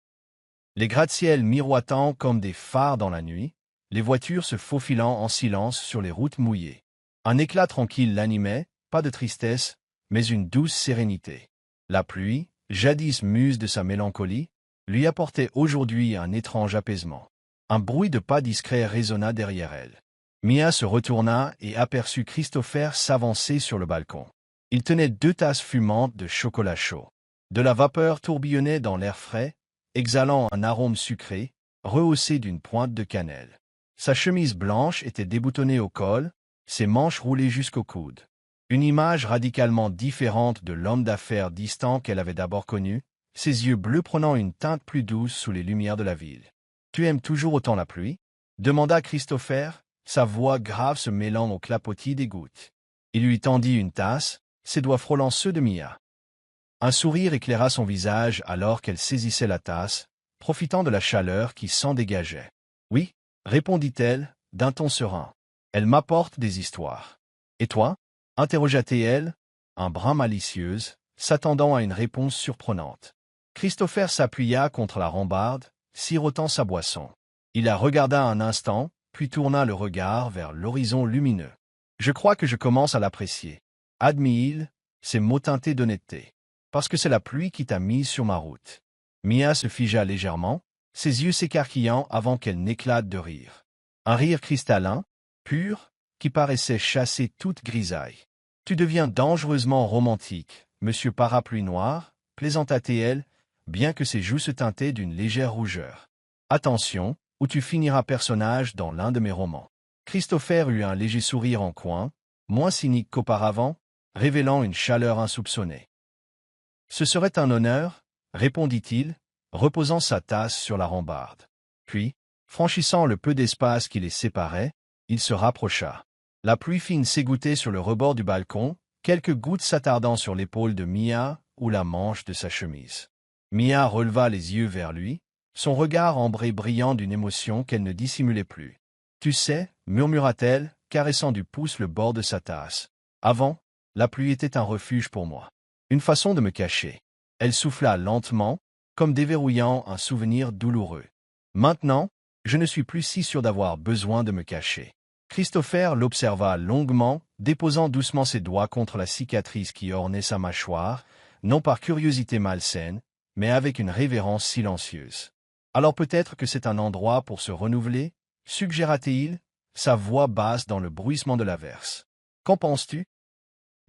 Les gratte-ciels miroitant comme des phares dans la nuit, les voitures se faufilant en silence sur les routes mouillées. Un éclat tranquille l'animait, pas de tristesse, mais une douce sérénité. La pluie, jadis muse de sa mélancolie, lui apportait aujourd'hui un étrange apaisement. Un bruit de pas discret résonna derrière elle. Mia se retourna et aperçut Christopher s'avancer sur le balcon. Il tenait 2 tasses fumantes de chocolat chaud. De la vapeur tourbillonnait dans l'air frais, exhalant un arôme sucré, rehaussé d'une pointe de cannelle. Sa chemise blanche était déboutonnée au col, ses manches roulées jusqu'au coude. Une image radicalement différente de l'homme d'affaires distant qu'elle avait d'abord connu, ses yeux bleus prenant une teinte plus douce sous les lumières de la ville. « Tu aimes toujours autant la pluie ?» demanda Christopher, sa voix grave se mêlant au clapotis des gouttes. Il lui tendit une tasse, ses doigts frôlant ceux de Mia. Un sourire éclaira son visage alors qu'elle saisissait la tasse, profitant de la chaleur qui s'en dégageait. « Oui, » répondit-elle, d'un ton serein. « Elle m'apporte des histoires. »« Et toi ?» interrogea-t-elle, un brin malicieuse, s'attendant à une réponse surprenante. Christopher s'appuya contre la rambarde, sirotant sa boisson. Il la regarda un instant, puis tourna le regard vers l'horizon lumineux. « Je crois que je commence à l'apprécier. » admit-il, ses mots teintés d'honnêteté. « Parce que c'est la pluie qui t'a mise sur ma route. » Mia se figea légèrement, ses yeux s'écarquillant avant qu'elle n'éclate de rire. Un rire cristallin, pur, qui paraissait chasser toute grisaille. « Tu deviens dangereusement romantique, Monsieur Parapluie Noir, » plaisanta-t-elle, bien que ses joues se teintaient d'une légère rougeur. « Attention, ou tu finiras personnage dans l'un de mes romans. » Christopher eut un léger sourire en coin, moins cynique qu'auparavant, révélant une chaleur insoupçonnée. « Ce serait un honneur, » répondit-il, reposant sa tasse sur la rambarde. Puis, franchissant le peu d'espace qui les séparait, il se rapprocha. La pluie fine s'égouttait sur le rebord du balcon, quelques gouttes s'attardant sur l'épaule de Mia ou la manche de sa chemise. Mia releva les yeux vers lui, son regard ambré brillant d'une émotion qu'elle ne dissimulait plus. « Tu sais, » murmura-t-elle, caressant du pouce le bord de sa tasse. « Avant, la pluie était un refuge pour moi. Une façon de me cacher. » Elle souffla lentement, comme déverrouillant un souvenir douloureux. « Maintenant, je ne suis plus si sûr d'avoir besoin de me cacher. » Christopher l'observa longuement, déposant doucement ses doigts contre la cicatrice qui ornait sa mâchoire, non par curiosité malsaine, mais avec une révérence silencieuse. « Alors peut-être que c'est un endroit pour se renouveler ?» suggéra-t-il, sa voix basse dans le bruissement de l'averse. « Qu'en penses-tu »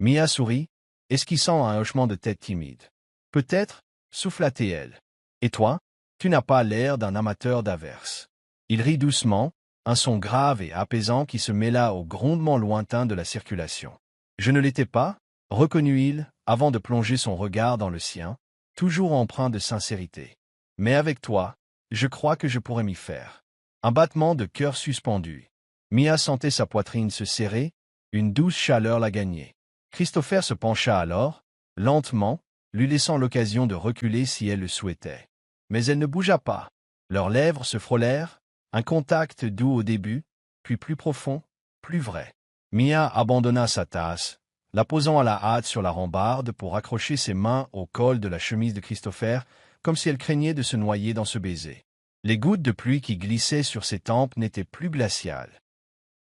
Mia sourit, esquissant un hochement de tête timide. « Peut-être, souffla-t-elle. Et toi, tu n'as pas l'air d'un amateur d'averse. » Il rit doucement, un son grave et apaisant qui se mêla au grondement lointain de la circulation. Je ne l'étais pas, reconnut-il, avant de plonger son regard dans le sien, toujours empreint de sincérité. Mais avec toi, je crois que je pourrais m'y faire. Un battement de cœur suspendu. Mia sentait sa poitrine se serrer, une douce chaleur la gagnait. Christopher se pencha alors, lentement, lui laissant l'occasion de reculer si elle le souhaitait. Mais elle ne bougea pas. Leurs lèvres se frôlèrent, un contact doux au début, puis plus profond, plus vrai. Mia abandonna sa tasse, la posant à la hâte sur la rambarde pour accrocher ses mains au col de la chemise de Christopher, comme si elle craignait de se noyer dans ce baiser. Les gouttes de pluie qui glissaient sur ses tempes n'étaient plus glaciales.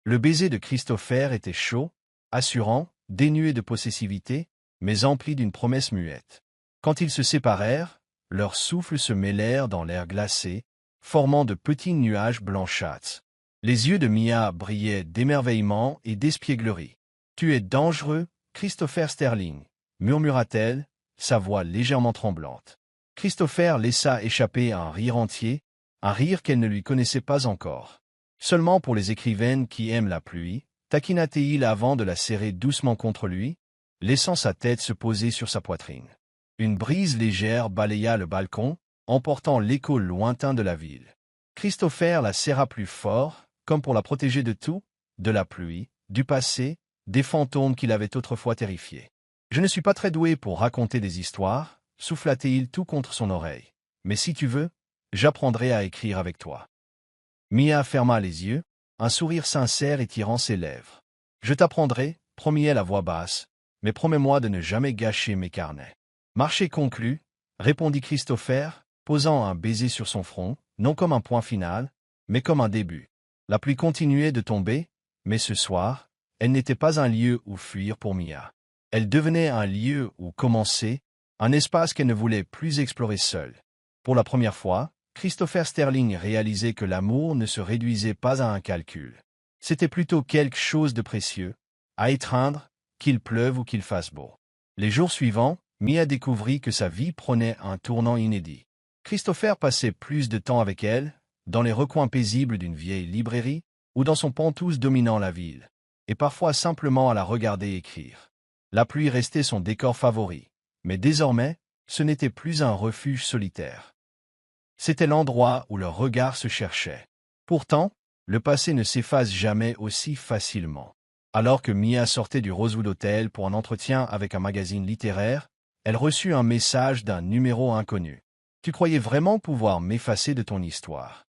Le baiser de Christopher était chaud, assurant, dénué de possessivité, mais empli d'une promesse muette. Quand ils se séparèrent, leurs souffles se mêlèrent dans l'air glacé, formant de petits nuages blanchâtres. Les yeux de Mia brillaient d'émerveillement et d'espièglerie. « Tu es dangereux, Christopher Sterling, » murmura-t-elle, sa voix légèrement tremblante. Christopher laissa échapper un rire entier, un rire qu'elle ne lui connaissait pas encore. Seulement pour les écrivaines qui aiment la pluie, taquina-t-il avant de la serrer doucement contre lui, laissant sa tête se poser sur sa poitrine. Une brise légère balaya le balcon, emportant l'écho lointain de la ville. Christopher la serra plus fort, comme pour la protéger de tout, de la pluie, du passé, des fantômes qui l'avaient autrefois terrifié. « Je ne suis pas très doué pour raconter des histoires, » souffla-t-il tout contre son oreille. « Mais si tu veux, j'apprendrai à écrire avec toi. » Mia ferma les yeux, un sourire sincère étirant ses lèvres. « Je t'apprendrai, » promit-elle à voix basse, « mais promets-moi de ne jamais gâcher mes carnets. » « Marché conclu, » répondit Christopher, posant un baiser sur son front, non comme un point final, mais comme un début. La pluie continuait de tomber, mais ce soir, elle n'était pas un lieu où fuir pour Mia. Elle devenait un lieu où commencer, un espace qu'elle ne voulait plus explorer seule. Pour la première fois, Christopher Sterling réalisait que l'amour ne se réduisait pas à un calcul. C'était plutôt quelque chose de précieux, à étreindre, qu'il pleuve ou qu'il fasse beau. Les jours suivants, Mia découvrit que sa vie prenait un tournant inédit. Christopher passait plus de temps avec elle, dans les recoins paisibles d'une vieille librairie, ou dans son penthouse dominant la ville, et parfois simplement à la regarder écrire. La pluie restait son décor favori, mais désormais, ce n'était plus un refuge solitaire. C'était l'endroit où leurs regards se cherchaient. Pourtant, le passé ne s'efface jamais aussi facilement. Alors que Mia sortait du Rosewood Hotel pour un entretien avec un magazine littéraire, elle reçut un message d'un numéro inconnu. « Tu croyais vraiment pouvoir m'effacer de ton histoire ?»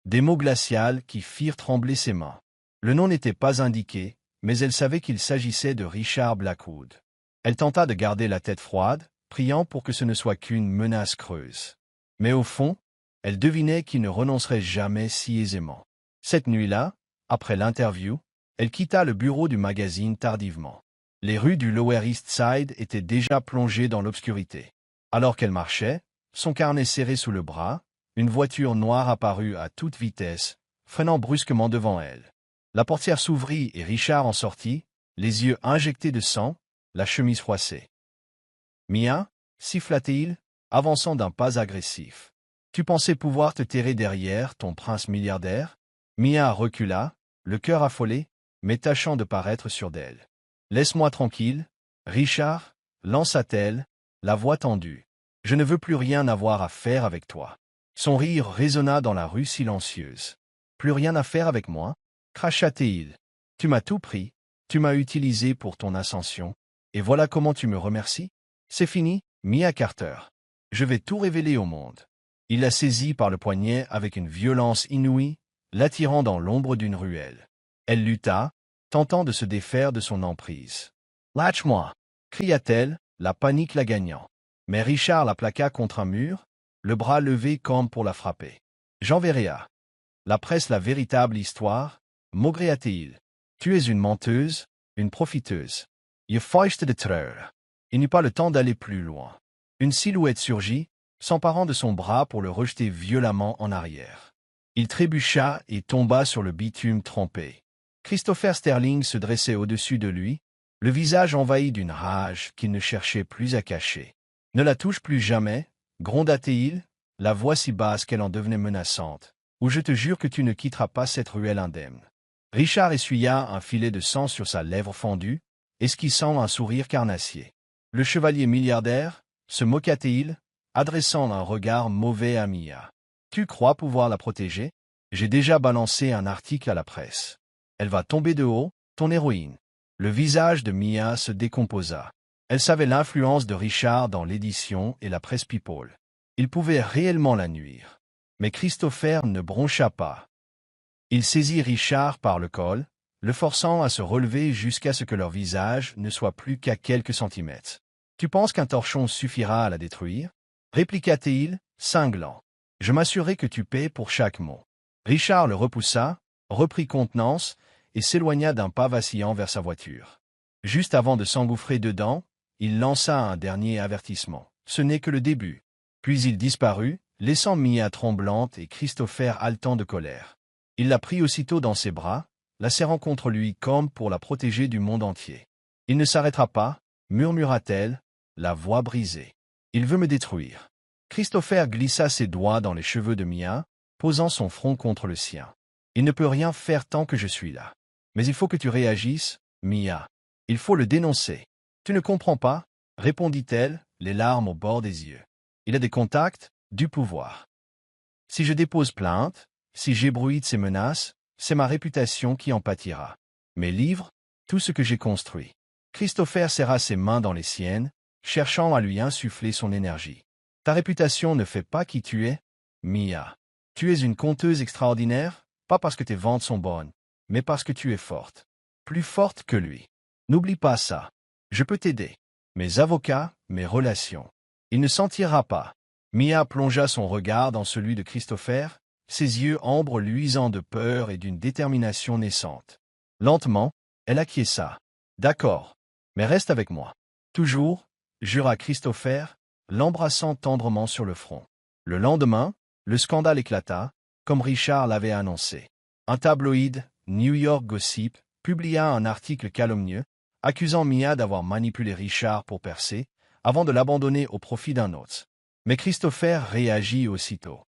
Des mots glacials qui firent trembler ses mains. Le nom n'était pas indiqué, mais elle savait qu'il s'agissait de Richard Blackwood. Elle tenta de garder la tête froide, priant pour que ce ne soit qu'une menace creuse. Mais au fond, elle devinait qu'il ne renoncerait jamais si aisément. Cette nuit-là, après l'interview, elle quitta le bureau du magazine tardivement. Les rues du Lower East Side étaient déjà plongées dans l'obscurité. Alors qu'elle marchait, son carnet serré sous le bras, une voiture noire apparut à toute vitesse, freinant brusquement devant elle. La portière s'ouvrit et Richard en sortit, les yeux injectés de sang, la chemise froissée. « Mia » siffla-t-il, avançant d'un pas agressif. « Tu pensais pouvoir te terrer derrière ton prince milliardaire ?» Mia recula, le cœur affolé, mais tâchant de paraître sûre d'elle. « Laisse-moi tranquille, Richard, » lança-t-elle, la voix tendue. « Je ne veux plus rien avoir à faire avec toi. » Son rire résonna dans la rue silencieuse. « Plus rien à faire avec moi ?» cracha-t-il. « Tu m'as tout pris, tu m'as utilisé pour ton ascension, et voilà comment tu me remercies. C'est fini, Mia Carter. Je vais tout révéler au monde. » Il la saisit par le poignet avec une violence inouïe, l'attirant dans l'ombre d'une ruelle. Elle lutta, tentant de se défaire de son emprise. « Lâche-moi » cria-t-elle, la panique la gagnant. Mais Richard la plaqua contre un mur, le bras levé comme pour la frapper. « J'enverrai à la presse la véritable histoire, » maugréa-t-il. « Tu es une menteuse, une profiteuse. Je fâche de treur. » Il n'eut pas le temps d'aller plus loin. Une silhouette surgit, s'emparant de son bras pour le rejeter violemment en arrière. Il trébucha et tomba sur le bitume trempé. Christopher Sterling se dressait au-dessus de lui, le visage envahi d'une rage qu'il ne cherchait plus à cacher. « Ne la touche plus jamais » gronda-t-il, la voix si basse qu'elle en devenait menaçante. ou je te jure que tu ne quitteras pas cette ruelle indemne. Richard essuya un filet de sang sur sa lèvre fendue, esquissant un sourire carnassier. Le chevalier milliardaire, se moqua-t-il, adressant un regard mauvais à Mia. Tu crois pouvoir la protéger? J'ai déjà balancé un article à la presse. Elle va tomber de haut, ton héroïne. Le visage de Mia se décomposa. Elle savait l'influence de Richard dans l'édition et la presse people. Il pouvait réellement la nuire. Mais Christopher ne broncha pas. Il saisit Richard par le col, le forçant à se relever jusqu'à ce que leur visage ne soit plus qu'à quelques centimètres. « Tu penses qu'un torchon suffira à la détruire » répliqua-t-il, cinglant. « Je m'assurerai que tu paies pour chaque mot. » Richard le repoussa, reprit contenance et s'éloigna d'un pas vacillant vers sa voiture. Juste avant de s'engouffrer dedans, il lança un dernier avertissement. Ce n'est que le début. Puis il disparut, laissant Mia tremblante et Christopher haletant de colère. Il la prit aussitôt dans ses bras, la serrant contre lui comme pour la protéger du monde entier. « Il ne s'arrêtera pas, » murmura-t-elle, la voix brisée. « Il veut me détruire. » Christopher glissa ses doigts dans les cheveux de Mia, posant son front contre le sien. « Il ne peut rien faire tant que je suis là. Mais il faut que tu réagisses, Mia. Il faut le dénoncer. »« Tu ne comprends pas ?» répondit-elle, les larmes au bord des yeux. « Il a des contacts, du pouvoir. Si je dépose plainte, si j'ébruite ses menaces, c'est ma réputation qui en pâtira. Mes livres, tout ce que j'ai construit. » Christopher serra ses mains dans les siennes, cherchant à lui insuffler son énergie. « Ta réputation ne fait pas qui tu es, Mia. Tu es une conteuse extraordinaire, pas parce que tes ventes sont bonnes, mais parce que tu es forte. Plus forte que lui. N'oublie pas ça. Je peux t'aider. Mes avocats, mes relations. Il ne s'en tirera pas. » Mia plongea son regard dans celui de Christopher, ses yeux ambres luisants de peur et d'une détermination naissante. Lentement, elle acquiesça. « D'accord, mais reste avec moi. »« Toujours, » jura Christopher, l'embrassant tendrement sur le front. Le lendemain, le scandale éclata, comme Richard l'avait annoncé. Un tabloïd, New York Gossip, publia un article calomnieux, accusant Mia d'avoir manipulé Richard pour percer, avant de l'abandonner au profit d'un autre. Mais Christopher réagit aussitôt.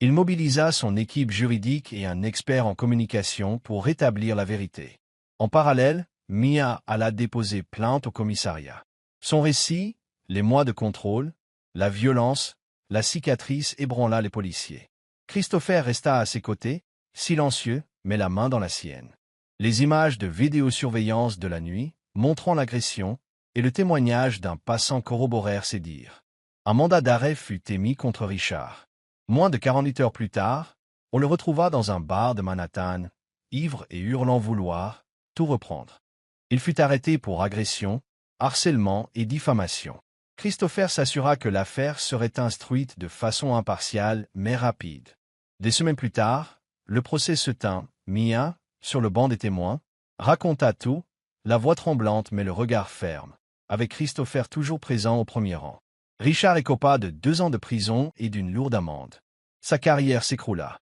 Il mobilisa son équipe juridique et un expert en communication pour rétablir la vérité. En parallèle, Mia alla déposer plainte au commissariat. Son récit, les mois de contrôle, la violence, la cicatrice ébranla les policiers. Christopher resta à ses côtés, silencieux, mais la main dans la sienne. Les images de vidéosurveillance de la nuit, montrant l'agression, et le témoignage d'un passant corroborèrent ses dires. Un mandat d'arrêt fut émis contre Richard. Moins de 48 heures plus tard, on le retrouva dans un bar de Manhattan, ivre et hurlant vouloir tout reprendre. Il fut arrêté pour agression, harcèlement et diffamation. Christopher s'assura que l'affaire serait instruite de façon impartiale mais rapide. Des semaines plus tard, le procès se tint. Mia, sur le banc des témoins, raconta tout, la voix tremblante mais le regard ferme, avec Christopher toujours présent au premier rang. Richard écopa de 2 ans de prison et d'une lourde amende. Sa carrière s'écroula.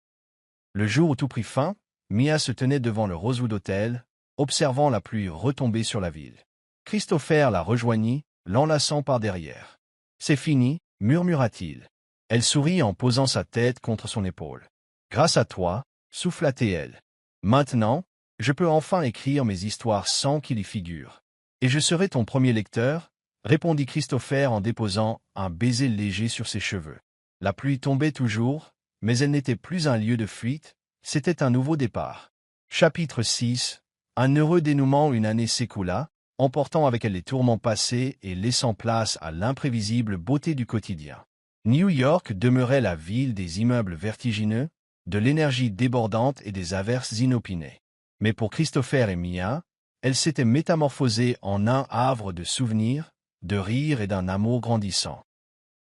Le jour où tout prit fin, Mia se tenait devant le Rosewood Hotel, observant la pluie retomber sur la ville. Christopher la rejoignit, l'enlaçant par derrière. « C'est fini » murmura-t-il. Elle sourit en posant sa tête contre son épaule. « Grâce à toi » souffla-t-elle. « Maintenant, je peux enfin écrire mes histoires sans qu'il y figure. Et je serai ton premier lecteur » répondit Christopher en déposant un baiser léger sur ses cheveux. La pluie tombait toujours, mais elle n'était plus un lieu de fuite, c'était un nouveau départ. Chapitre 6. Un heureux dénouement. Une année s'écoula, emportant avec elle les tourments passés et laissant place à l'imprévisible beauté du quotidien. New York demeurait la ville des immeubles vertigineux, de l'énergie débordante et des averses inopinées. Mais pour Christopher et Mia, elle s'était métamorphosée en un havre de souvenirs, de rire et d'un amour grandissant.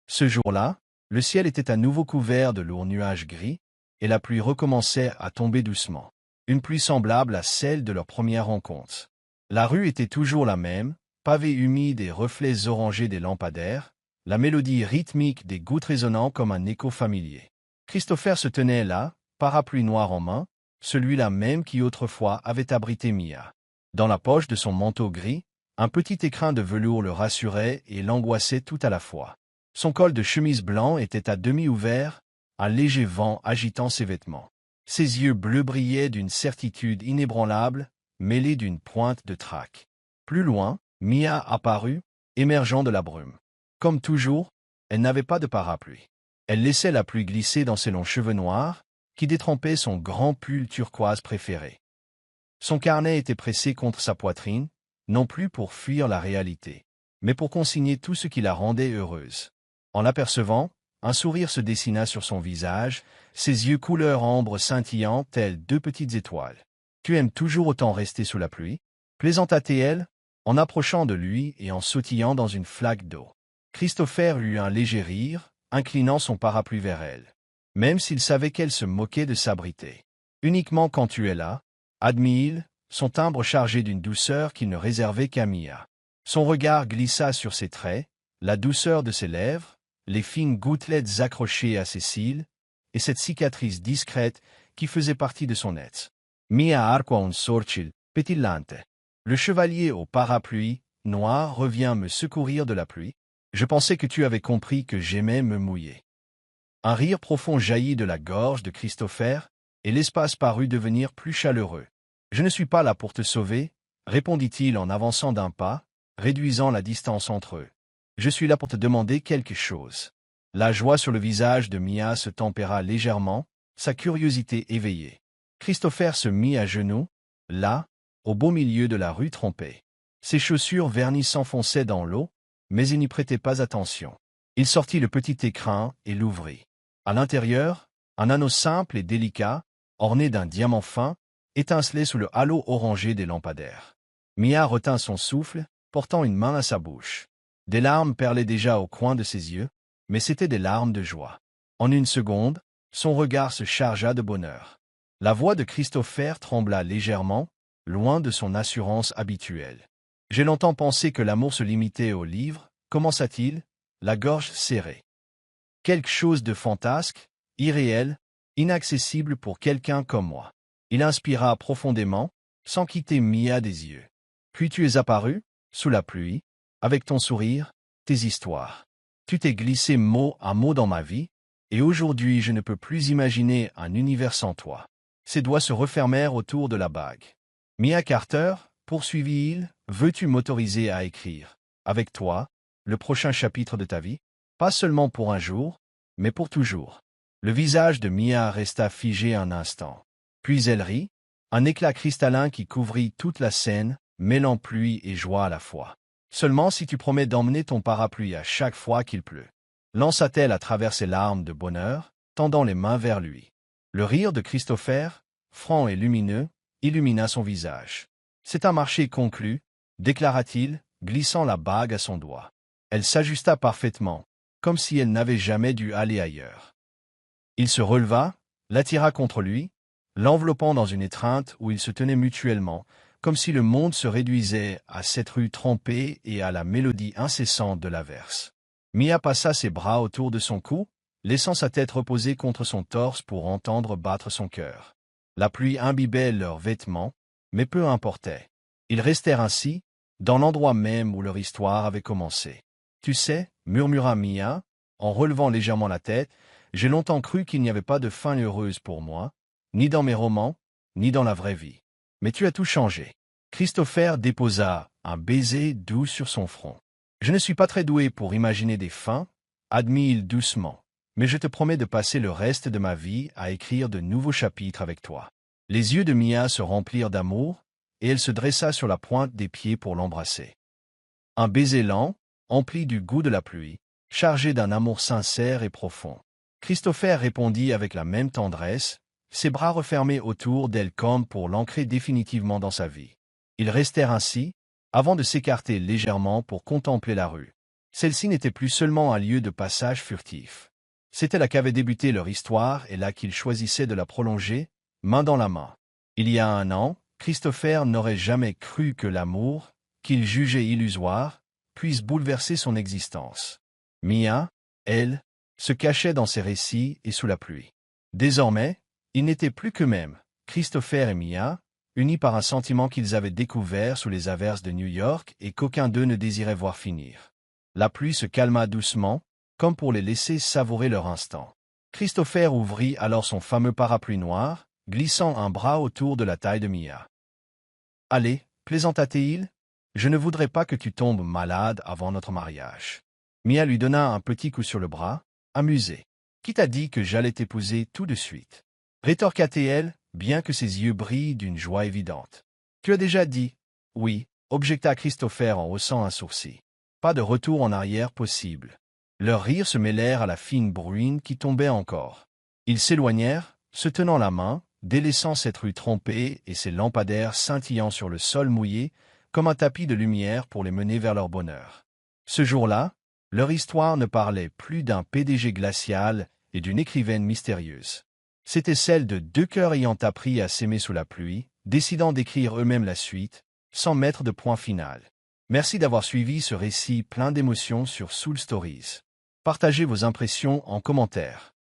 Ce jour-là, le ciel était à nouveau couvert de lourds nuages gris, et la pluie recommençait à tomber doucement. Une pluie semblable à celle de leur première rencontre. La rue était toujours la même, pavée humide et reflets orangés des lampadaires, la mélodie rythmique des gouttes résonnant comme un écho familier. Christopher se tenait là, parapluie noir en main, celui-là même qui autrefois avait abrité Mia. Dans la poche de son manteau gris, un petit écrin de velours le rassurait et l'angoissait tout à la fois. Son col de chemise blanc était à demi ouvert, un léger vent agitant ses vêtements. Ses yeux bleus brillaient d'une certitude inébranlable, mêlée d'une pointe de trac. Plus loin, Mia apparut, émergeant de la brume. Comme toujours, elle n'avait pas de parapluie. Elle laissait la pluie glisser dans ses longs cheveux noirs, qui détrempaient son grand pull turquoise préféré. Son carnet était pressé contre sa poitrine, non plus pour fuir la réalité, mais pour consigner tout ce qui la rendait heureuse. En l'apercevant, un sourire se dessina sur son visage, ses yeux couleur ambre scintillant tels deux petites étoiles. « Tu aimes toujours autant rester sous la pluie ?» plaisanta-t-elle, en approchant de lui et en sautillant dans une flaque d'eau. Christopher eut un léger rire, inclinant son parapluie vers elle. Même s'il savait qu'elle se moquait de s'abriter. « Uniquement quand tu es là, » admit-il, son timbre chargé d'une douceur qu'il ne réservait qu'à Mia. Son regard glissa sur ses traits, la douceur de ses lèvres, les fines gouttelettes accrochées à ses cils, et cette cicatrice discrète qui faisait partie de son être. Mia arqua un sorcil, pétillante. Le chevalier au parapluie noir revient me secourir de la pluie. Je pensais que tu avais compris que j'aimais me mouiller. Un rire profond jaillit de la gorge de Christopher, et l'espace parut devenir plus chaleureux. Je ne suis pas là pour te sauver, répondit-il en avançant d'un pas, réduisant la distance entre eux. Je suis là pour te demander quelque chose. La joie sur le visage de Mia se tempéra légèrement, sa curiosité éveillée. Christopher se mit à genoux, là, au beau milieu de la rue trompée. Ses chaussures vernies s'enfonçaient dans l'eau, mais il n'y prêtait pas attention. Il sortit le petit écrin et l'ouvrit. À l'intérieur, un anneau simple et délicat, orné d'un diamant fin, étincelait sous le halo orangé des lampadaires. Mia retint son souffle, portant une main à sa bouche. Des larmes perlaient déjà au coin de ses yeux, mais c'étaient des larmes de joie. En une seconde, son regard se chargea de bonheur. La voix de Christopher trembla légèrement, loin de son assurance habituelle. « J'ai longtemps pensé que l'amour se limitait aux livres, » commença-t-il, la gorge serrée. Quelque chose de fantasque, irréel, inaccessible pour quelqu'un comme moi. Il inspira profondément, sans quitter Mia des yeux. Puis tu es apparu, sous la pluie, avec ton sourire, tes histoires. Tu t'es glissé mot à mot dans ma vie, et aujourd'hui je ne peux plus imaginer un univers sans toi. Ses doigts se refermèrent autour de la bague. Mia Carter, poursuivit-il, veux-tu m'autoriser à écrire, avec toi, le prochain chapitre de ta vie? Pas seulement pour un jour, mais pour toujours. Le visage de Mia resta figé un instant. Puis elle rit, un éclat cristallin qui couvrit toute la scène, mêlant pluie et joie à la fois. Seulement si tu promets d'emmener ton parapluie à chaque fois qu'il pleut. Lança-t-elle à travers ses larmes de bonheur, tendant les mains vers lui. Le rire de Christopher, franc et lumineux, illumina son visage. C'est un marché conclu, déclara-t-il, glissant la bague à son doigt. Elle s'ajusta parfaitement, comme si elle n'avait jamais dû aller ailleurs. Il se releva, l'attira contre lui, l'enveloppant dans une étreinte où ils se tenaient mutuellement, comme si le monde se réduisait à cette rue trempée et à la mélodie incessante de l'averse. Mia passa ses bras autour de son cou, laissant sa tête reposer contre son torse pour entendre battre son cœur. La pluie imbibait leurs vêtements, mais peu importait. Ils restèrent ainsi, dans l'endroit même où leur histoire avait commencé. « Tu sais, » murmura Mia, en relevant légèrement la tête, « j'ai longtemps cru qu'il n'y avait pas de fin heureuse pour moi, ni dans mes romans, ni dans la vraie vie. Mais tu as tout changé. » Christopher déposa un baiser doux sur son front. « Je ne suis pas très doué pour imaginer des fins, » admit-il doucement, « mais je te promets de passer le reste de ma vie à écrire de nouveaux chapitres avec toi. » Les yeux de Mia se remplirent d'amour, et elle se dressa sur la pointe des pieds pour l'embrasser. Un baiser lent, empli du goût de la pluie, chargé d'un amour sincère et profond. Christopher répondit avec la même tendresse, ses bras refermés autour d'elle comme pour l'ancrer définitivement dans sa vie. Ils restèrent ainsi, avant de s'écarter légèrement pour contempler la rue. Celle-ci n'était plus seulement un lieu de passage furtif. C'était là qu'avait débuté leur histoire et là qu'ils choisissaient de la prolonger, main dans la main. Il y a 1 an, Christopher n'aurait jamais cru que l'amour, qu'il jugeait illusoire, puisse bouleverser son existence. Mia, elle, se cachait dans ses récits et sous la pluie. Désormais, ils n'étaient plus qu'eux-mêmes, Christopher et Mia, unis par un sentiment qu'ils avaient découvert sous les averses de New York et qu'aucun d'eux ne désirait voir finir. La pluie se calma doucement, comme pour les laisser savourer leur instant. Christopher ouvrit alors son fameux parapluie noir, glissant un bras autour de la taille de Mia. « Allez, plaisanta-t-il, je ne voudrais pas que tu tombes malade avant notre mariage. » Mia lui donna un petit coup sur le bras, amusée. « Qui t'a dit que j'allais t'épouser tout de suite ?» rétorqua-t-elle, bien que ses yeux brillent d'une joie évidente. « Tu as déjà dit, oui, » objecta Christopher en haussant un sourcil. Pas de retour en arrière possible. Leurs rires se mêlèrent à la fine bruine qui tombait encore. Ils s'éloignèrent, se tenant la main, délaissant cette rue trompée et ses lampadaires scintillant sur le sol mouillé comme un tapis de lumière pour les mener vers leur bonheur. Ce jour-là, leur histoire ne parlait plus d'un PDG glacial et d'une écrivaine mystérieuse. C'était celle de deux cœurs ayant appris à s'aimer sous la pluie, décidant d'écrire eux-mêmes la suite, sans mettre de point final. Merci d'avoir suivi ce récit plein d'émotions sur Soul Stories. Partagez vos impressions en commentaire.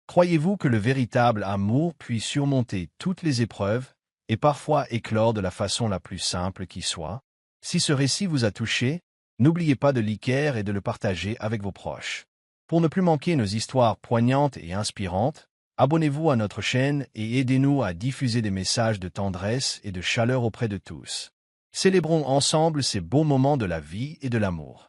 Croyez-vous que le véritable amour puisse surmonter toutes les épreuves et parfois éclore de la façon la plus simple qui soit? Si ce récit vous a touché, n'oubliez pas de liker et de le partager avec vos proches. Pour ne plus manquer nos histoires poignantes et inspirantes, abonnez-vous à notre chaîne et aidez-nous à diffuser des messages de tendresse et de chaleur auprès de tous. Célébrons ensemble ces beaux moments de la vie et de l'amour.